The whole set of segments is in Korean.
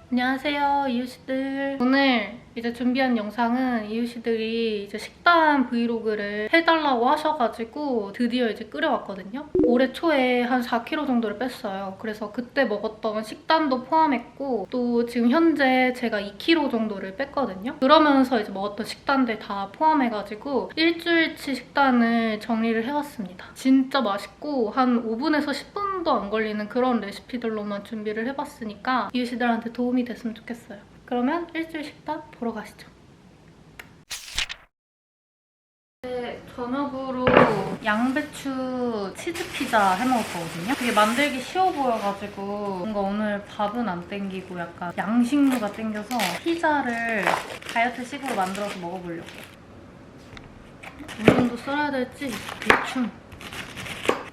안녕하세요, 이유씨들. 오늘 이제 준비한 영상은 이유씨들이 이제 식단 브이로그를 해달라고 하셔가지고 드디어 이제 끓여왔거든요. 올해 초에 한 4kg 정도를 뺐어요. 그래서 그때 먹었던 식단도 포함했고 또 지금 현재 제가 2kg 정도를 뺐거든요. 그러면서 이제 먹었던 식단들 다 포함해가지고 일주일치 식단을 정리를 해왔습니다. 진짜 맛있고 한 5분에서 10분도 안 걸리는 그런 레시피들로만 준비를 해봤으니까 이유씨들한테 도움이 됐으면 좋겠어요. 그러면 일주일 식단 보러 가시죠. 네, 저녁으로 양배추 치즈 피자 해먹을 거거든요. 되게 만들기 쉬워 보여가지고 뭔가 오늘 밥은 안 땡기고 약간 양식류가 땡겨서 피자를 다이어트식으로 만들어서 먹어보려고요. 어느 정도 썰어야 될지 대충.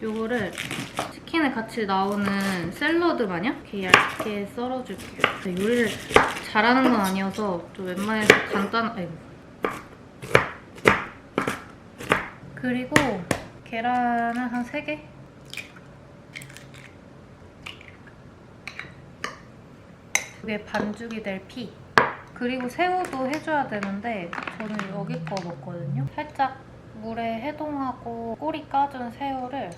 요거를 치킨에 같이 나오는 샐러드 마냥 이렇게 얇게 썰어줄게요. 요리를 잘하는 건 아니어서 좀 웬만해서 아이고. 그리고 계란을 한 3개? 그게 반죽이 될 피. 그리고 새우도 해줘야 되는데 저는 여기 거 먹거든요. 살짝 물에 해동하고 꼬리 까준 새우를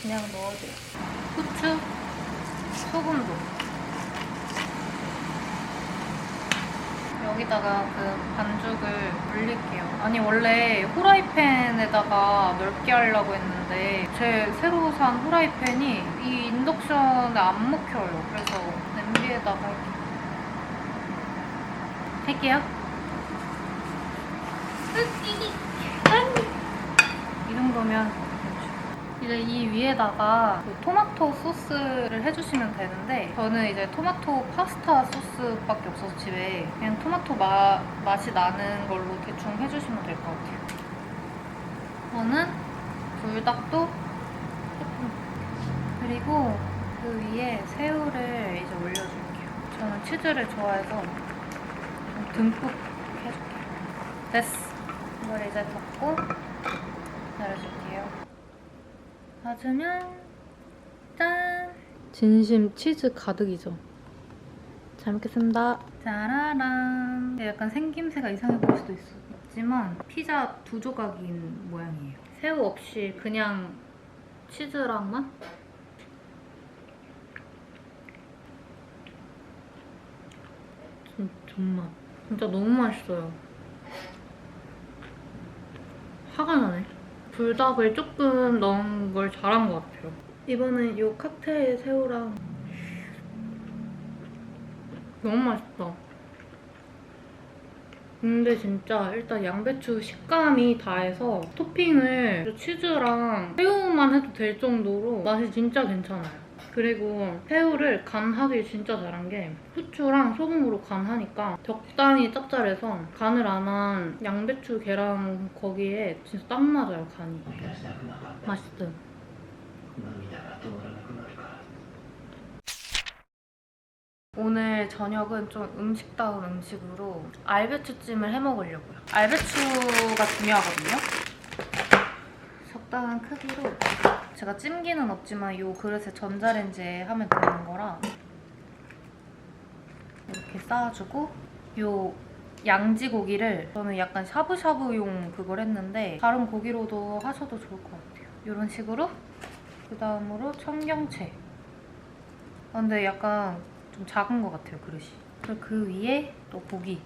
그냥 넣어줘요. 후추, 소금도. 여기다가 그 반죽을 올릴게요. 아니 원래 후라이팬에다가 넓게 하려고 했는데 제 새로 산 후라이팬이 이 인덕션에 안 먹혀요. 그래서 냄비에다가 할게요. 이 정도면 이제 이 위에다가 그 토마토 소스를 해주시면 되는데 저는 이제 토마토 파스타 소스밖에 없어서 집에 그냥 토마토 맛이 나는 걸로 대충 해주시면 될 것 같아요. 저는 불닭도 조금 그리고 그 위에 새우를 이제 올려줄게요. 저는 치즈를 좋아해서 좀 듬뿍 해줄게요. 됐어. 이걸 이제 덮고 기다려줄게요. 맞으면 짠! 진심 치즈 가득이죠? 잘 먹겠습니다. 짜라란. 약간 생김새가 이상해 보일 수도 있지만 피자 2조각인 모양이에요. 새우 없이 그냥 치즈랑만? 존맛. 진짜 너무 맛있어요. 화가 나네. 불닭을 조금 넣은 걸 잘한 것 같아요. 이번엔 이 칵테일 새우랑 너무 맛있다. 근데 진짜 일단 양배추 식감이 다해서 토핑을 치즈랑 새우만 해도 될 정도로 맛이 진짜 괜찮아요. 그리고 새우를 간하길 진짜 잘한 게 후추랑 소금으로 간하니까 적당히 짭짤해서 간을 안 한 양배추 계란 거기에 진짜 딱 맞아요, 간이. 맛있어요. 오늘 저녁은 좀 음식다운 음식으로 알배추찜을 해먹으려고요. 알배추가 중요하거든요. 적당한 크기로 제가 찜기는 없지만 이 그릇에 전자레인지에 하면 되는 거라 이렇게 쌓아주고 이 양지고기를 저는 약간 샤브샤브용 그걸 했는데 다른 고기로도 하셔도 좋을 것 같아요. 이런 식으로 그 다음으로 청경채. 근데 약간 좀 작은 것 같아요, 그릇이. 그리고 그 위에 또 고기.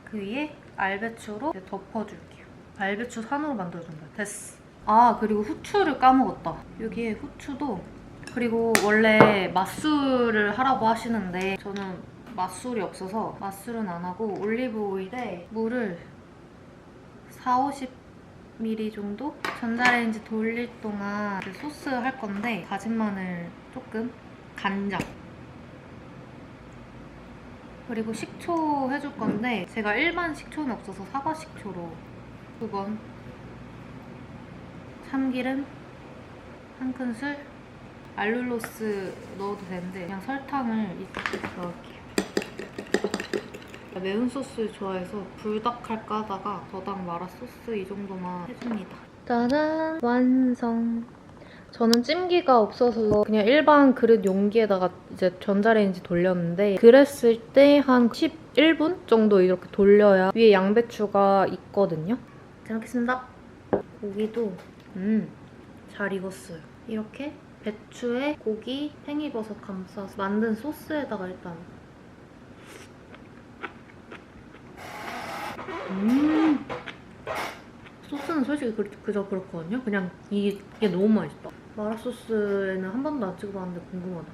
그 위에 알배추로 덮어줄게요. 알배추 산으로 만들어준다. 됐어. 아, 그리고 후추를 까먹었다. 여기에 후추도. 그리고 원래 맛술을 하라고 하시는데 저는 맛술이 없어서 맛술은 안 하고 올리브 오일에 물을 40-50ml 정도? 전자레인지 돌릴 동안 소스 할 건데 다진 마늘 조금, 간장 그리고 식초 해줄 건데 제가 일반 식초는 없어서 사과 식초로 2번 참기름 1큰술 알룰로스 넣어도 되는데 그냥 설탕을 넣을게요. 매운 소스 좋아해서 불닭할까 하다가 저당 마라 소스 이 정도만 해줍니다. 짜잔! 완성! 저는 찜기가 없어서 그냥 일반 그릇 용기에다가 이제 전자레인지 돌렸는데 그랬을 때 한 11분 정도 이렇게 돌려야 위에 양배추가 있거든요. 잘 먹겠습니다. 고기도 잘 익었어요. 이렇게 배추에 고기, 팽이버섯 감싸서 만든 소스에다가 일단 소스는 솔직히 그저 그렇거든요? 그냥 이게 너무 맛있다. 마라 소스에는 한 번도 안 찍어봤는데 궁금하다.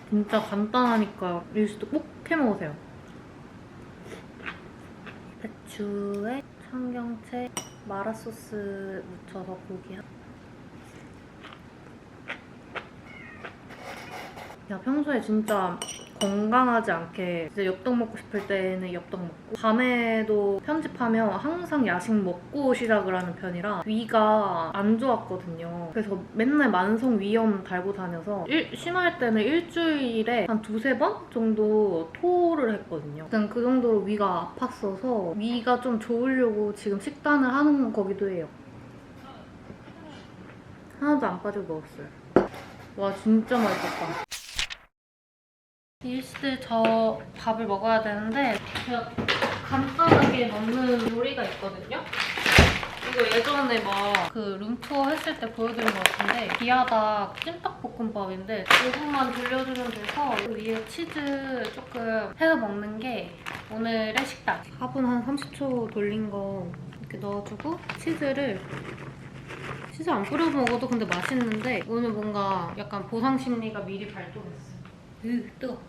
진짜 간단하니까 일수도 꼭 해먹으세요. 배추에 청경채, 마라 소스 묻혀서 고기. 야, 평소에 진짜 건강하지 않게 이제 엽떡 먹고 싶을 때는 엽떡 먹고 밤에도 편집하면 항상 야식 먹고 시작을 하는 편이라 위가 안 좋았거든요. 그래서 맨날 만성 위염 달고 다녀서 심할 때는 일주일에 한 2-3번 정도 토를 했거든요. 일단 그 정도로 위가 아팠어서 위가 좀 좋으려고 지금 식단을 하는 거기도 해요. 하나도 안 빠지고 먹었어요. 와, 진짜 맛있었다. 일시들 저 밥을 먹어야 되는데 제가 간단하게 먹는 요리가 있거든요? 이거 예전에 막 그 룸투어 했을 때 보여드린 것 같은데 비아닥 찜닭볶음밥인데 오븐만 돌려주면 돼서 위에 치즈 조금 해서 먹는 게 오늘의 식단. 화분 한 30초 돌린 거 이렇게 넣어주고 치즈 안 뿌려 먹어도 근데 맛있는데 오늘 뭔가 약간 보상 심리가 미리 발동했어. 뜨거워.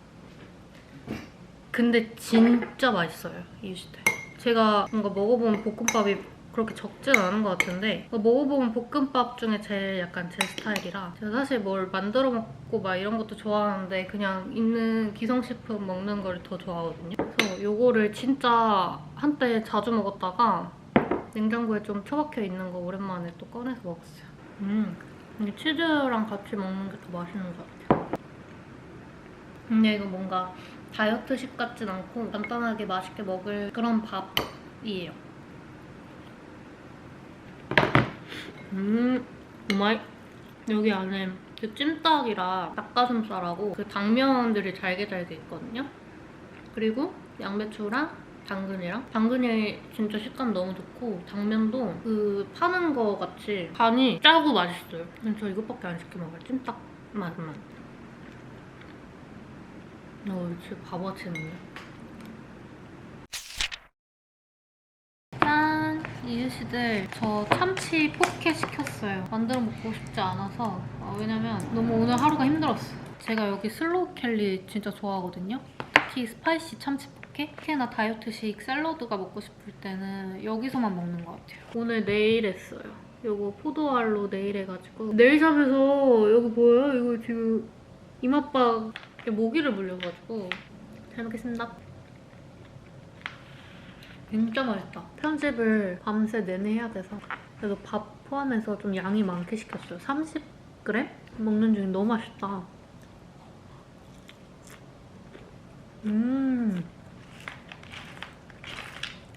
근데 진짜 맛있어요, 이유시대. 제가 뭔가 먹어본 볶음밥이 그렇게 적진 않은 것 같은데 먹어본 볶음밥 중에 제일 약간 제 스타일이라 제가 사실 뭘 만들어 먹고 막 이런 것도 좋아하는데 그냥 있는 기성식품 먹는 걸 더 좋아하거든요. 그래서 이거를 진짜 한때 자주 먹었다가 냉장고에 좀 처박혀 있는 거 오랜만에 또 꺼내서 먹었어요. 이게 치즈랑 같이 먹는 게 더 맛있는 것 같아요. 근데 이거 뭔가 다이어트식 같진 않고 간단하게 맛있게 먹을 그런 밥이에요. 오마이. 여기 안에 그 찜닭이랑 닭가슴살하고 그 당면들이 잘게 있거든요. 그리고 양배추랑 당근이 진짜 식감 너무 좋고 당면도 그 파는 거 같이 간이 짜고 맛있어요. 저 이것밖에 안 시켜 먹어요. 찜닭 맛만. 진짜 바보같이 했네. 짠! 이유씨들 저 참치 포케 시켰어요. 만들어 먹고 싶지 않아서 왜냐면 너무 오늘 하루가 힘들었어. 제가 여기 슬로우 켈리 진짜 좋아하거든요. 특히 스파이시 참치 포케? 특히나 다이어트식 샐러드가 먹고 싶을 때는 여기서만 먹는 것 같아요. 오늘 네일 했어요. 이거 포도알로 네일 해가지고 네일샵에서 여기 보여요? 이거 지금 이마박 모기를 물려가지고 잘 먹겠습니다. 진짜 맛있다. 편집을 밤새 내내 해야 돼서 그래서 밥 포함해서 좀 양이 많게 시켰어요. 30g? 먹는 중에 너무 맛있다.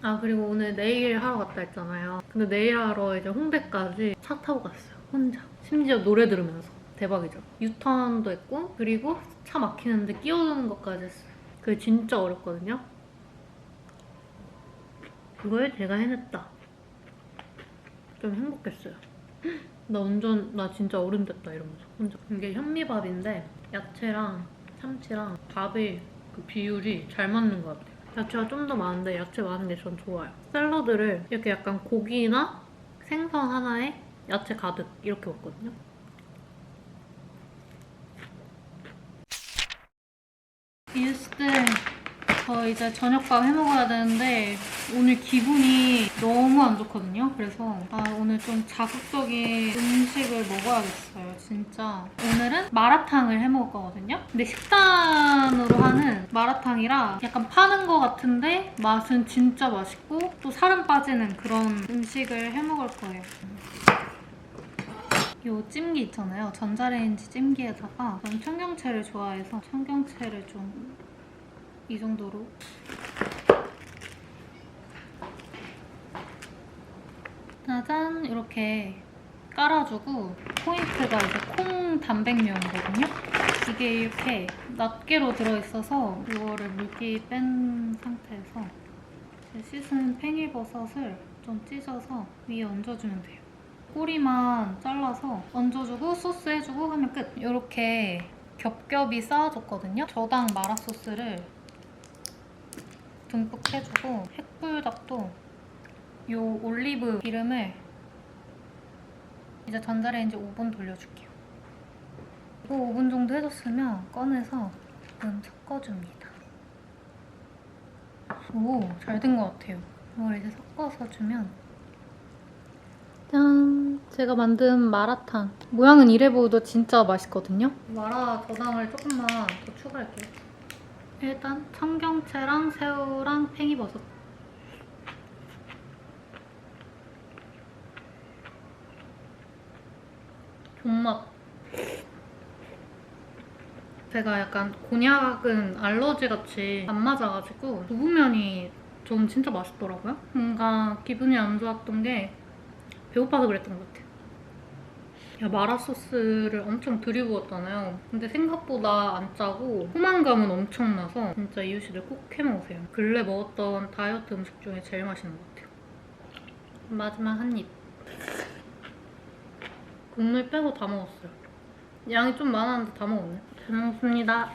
아, 그리고 오늘 네일 하러 갔다 했잖아요. 근데 네일 하러 이제 홍대까지 차 타고 갔어요. 혼자. 심지어 노래 들으면서. 대박이죠. 유턴도 했고 그리고 차 막히는데 끼워주는 것까지 했어요. 그게 진짜 어렵거든요. 그걸 제가 해냈다. 좀 행복했어요. 나 진짜 어른 됐다 이러면서 혼자. 이게 현미밥인데 야채랑 참치랑 밥이 그 비율이 잘 맞는 것 같아요. 야채가 좀 더 많은데 야채 많은 게 전 좋아요. 샐러드를 이렇게 약간 고기나 생선 하나에 야채 가득 이렇게 먹거든요. 이유스들 저 이제 저녁밥 해먹어야 되는데 오늘 기분이 너무 안 좋거든요. 그래서 오늘 좀 자극적인 음식을 먹어야겠어요. 진짜 오늘은 마라탕을 해먹을 거거든요. 근데 식단으로 하는 마라탕이라 약간 파는 거 같은데 맛은 진짜 맛있고 또 살은 빠지는 그런 음식을 해먹을 거예요. 요 찜기 있잖아요. 전자레인지 찜기에다가 저는 청경채를 좋아해서 청경채를 좀 이 정도로 짜잔 이렇게 깔아주고 포인트가 이제 콩 단백면이거든요. 이게 이렇게 낱개로 들어있어서 이거를 물기 뺀 상태에서 씻은 팽이버섯을 좀 찢어서 위에 얹어주면 돼요. 꼬리만 잘라서 얹어주고 소스 해주고 하면 끝! 이렇게 겹겹이 쌓아줬거든요. 저당 마라소스를 듬뿍 해주고 핵불닭도 이 올리브 기름을 이제 전자레인지 5분 돌려줄게요. 이거 5분 정도 해줬으면 꺼내서 조금 섞어줍니다. 오, 잘 된 것 같아요. 이걸 이제 섞어서 주면 짠! 제가 만든 마라탕. 모양은 이래 보여도 진짜 맛있거든요? 마라 저당을 조금만 더 추가할게요. 일단 청경채랑 새우랑 팽이버섯. 존맛. 제가 약간 곤약은 알러지같이 안 맞아가지고 두부면이 전 진짜 맛있더라고요. 뭔가 기분이 안 좋았던 게 배고파서 그랬던 것 같아요. 마라소스를 엄청 들이부었잖아요. 근데 생각보다 안 짜고 포만감은 엄청나서 진짜 이유식을 꼭 해먹으세요. 근래 먹었던 다이어트 음식 중에 제일 맛있는 것 같아요. 마지막 한 입. 국물 빼고 다 먹었어요. 양이 좀 많았는데 다 먹었네. 잘 먹었습니다.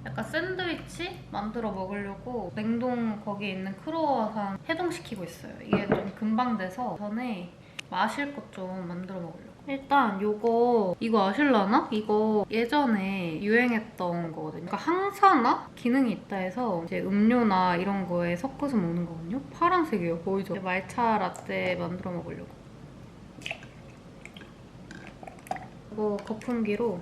약간 샌드위치 만들어 먹으려고 냉동 거기에 있는 크루아상 해동시키고 있어요. 이게 좀 금방 돼서 전에 마실 것 좀 만들어 먹으려고. 일단 이거 아실라나? 이거 예전에 유행했던 거거든요. 그러니까 항산화 기능이 있다 해서 이제 음료나 이런 거에 섞어서 먹는 거거든요. 파란색이에요. 보이죠? 말차 라떼 만들어 먹으려고. 이거 거품기로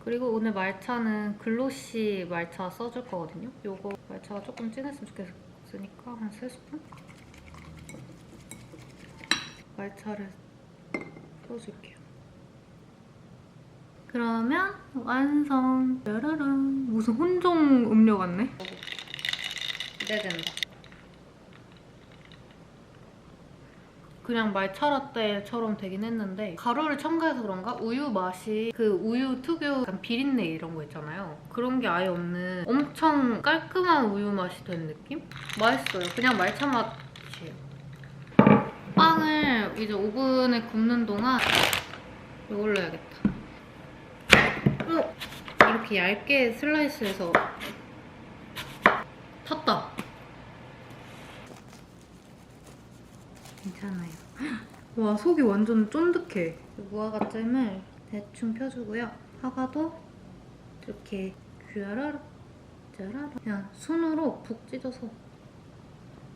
그리고 오늘 말차는 글로시 말차 써줄 거거든요. 요거 말차가 조금 진했으면 좋겠으니까 한 3스푼? 말차를 써줄게요. 그러면 완성! 짜라란! 무슨 혼종 음료 같네? 기대된다. 그냥 말차 라떼처럼 되긴 했는데 가루를 첨가해서 그런가? 우유 맛이 그 우유 특유 약간 비린내 이런 거 있잖아요. 그런 게 아예 없는 엄청 깔끔한 우유 맛이 된 느낌? 맛있어요. 그냥 말차 맛이에요. 빵을 이제 오븐에 굽는 동안 이걸로 해야겠다. 이렇게 얇게 슬라이스해서 탔다. 괜찮아요. 와, 속이 완전 쫀득해. 무화과잼을 대충 펴주고요. 사과도 이렇게 쥐아라라 짜라라 그냥 손으로 푹 찢어서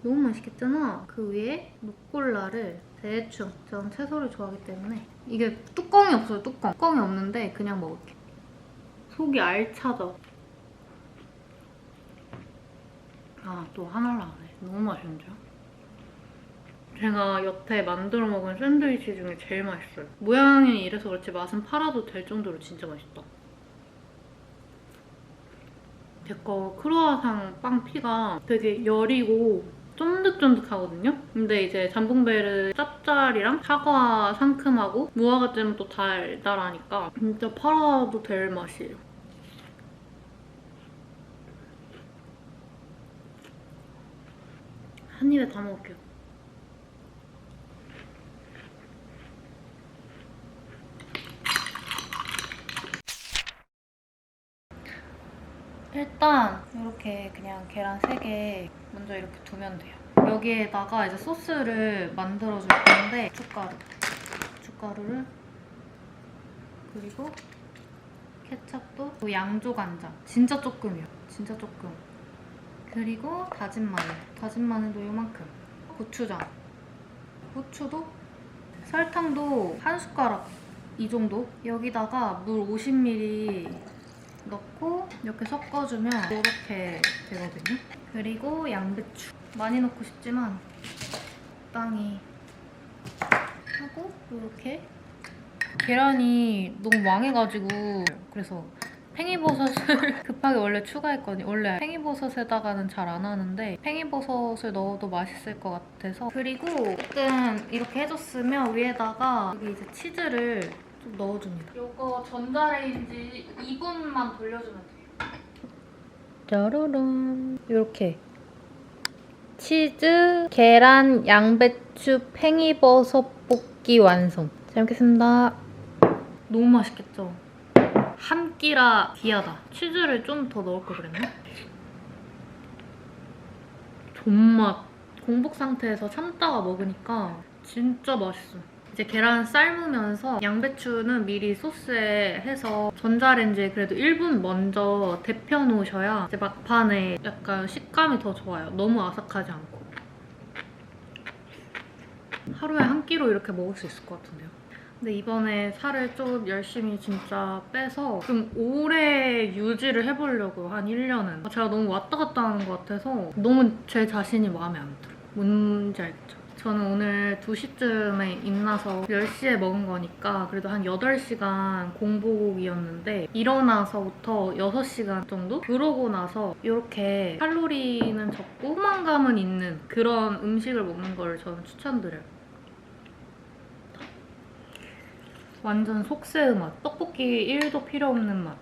너무 맛있겠잖아? 그 위에 루꼴라를 대충 전 채소를 좋아하기 때문에 이게 뚜껑이 없어요, 뚜껑이 없는데 그냥 먹을게. 속이 알차죠? 아, 또 하나 나오네. 너무 맛있는데요? 제가 여태 만들어 먹은 샌드위치 중에 제일 맛있어요. 모양이 이래서 그렇지 맛은 팔아도 될 정도로 진짜 맛있다. 제 거 크루아상 빵 피가 되게 여리고 쫀득쫀득하거든요? 근데 이제 잠봉베르 짭짤이랑 사과 상큼하고 무화과잼은 또 달달하니까 진짜 팔아도 될 맛이에요. 한 입에 다 먹을게요. 일단 이렇게 그냥 계란 3개 먼저 이렇게 두면 돼요. 여기에다가 이제 소스를 만들어줄 건데 고춧가루를 그리고 케첩도 양조 간장 진짜 조금이요. 진짜 조금. 그리고 다진 마늘도 요만큼. 고추장, 후추도 설탕도 한 숟가락 이 정도. 여기다가 물 50ml 넣고 이렇게 섞어주면 이렇게 되거든요. 그리고 양배추. 많이 넣고 싶지만 적당히 하고 이렇게. 계란이 너무 망해가지고 그래서 팽이버섯을 급하게 원래 추가했거든요. 원래 팽이버섯에다가는 잘 안 하는데 팽이버섯을 넣어도 맛있을 것 같아서. 그리고 조금 이렇게 해줬으면 위에다가 여기 이제 치즈를 좀 넣어줍니다. 이거 전자레인지 2분만 돌려주면 돼요. 짜라란. 이렇게 치즈, 계란, 양배추, 팽이버섯 볶기 완성. 잘 먹겠습니다. 너무 맛있겠죠? 한 끼라 귀하다. 치즈를 좀 더 넣을 걸 그랬나? 존맛. 공복 상태에서 참다가 먹으니까 진짜 맛있어. 이제 계란 삶으면서 양배추는 미리 소스에 해서 전자레인지에 그래도 1분 먼저 데펴놓으셔야 이제 막판에 약간 식감이 더 좋아요. 너무 아삭하지 않고. 하루에 한 끼로 이렇게 먹을 수 있을 것 같은데요. 근데 이번에 살을 좀 열심히 진짜 빼서 좀 오래 유지를 해보려고 한 1년은. 제가 너무 왔다 갔다 하는 것 같아서 너무 제 자신이 마음에 안 들어요. 뭔지 알겠죠? 저는 오늘 2시쯤에 일어나서 10시에 먹은 거니까 그래도 한 8시간 공복이었는데 일어나서부터 6시간 정도? 그러고 나서 이렇게 칼로리는 적고 포만감은 있는 그런 음식을 먹는 걸 저는 추천드려요. 완전 속세의 맛. 떡볶이 1도 필요 없는 맛.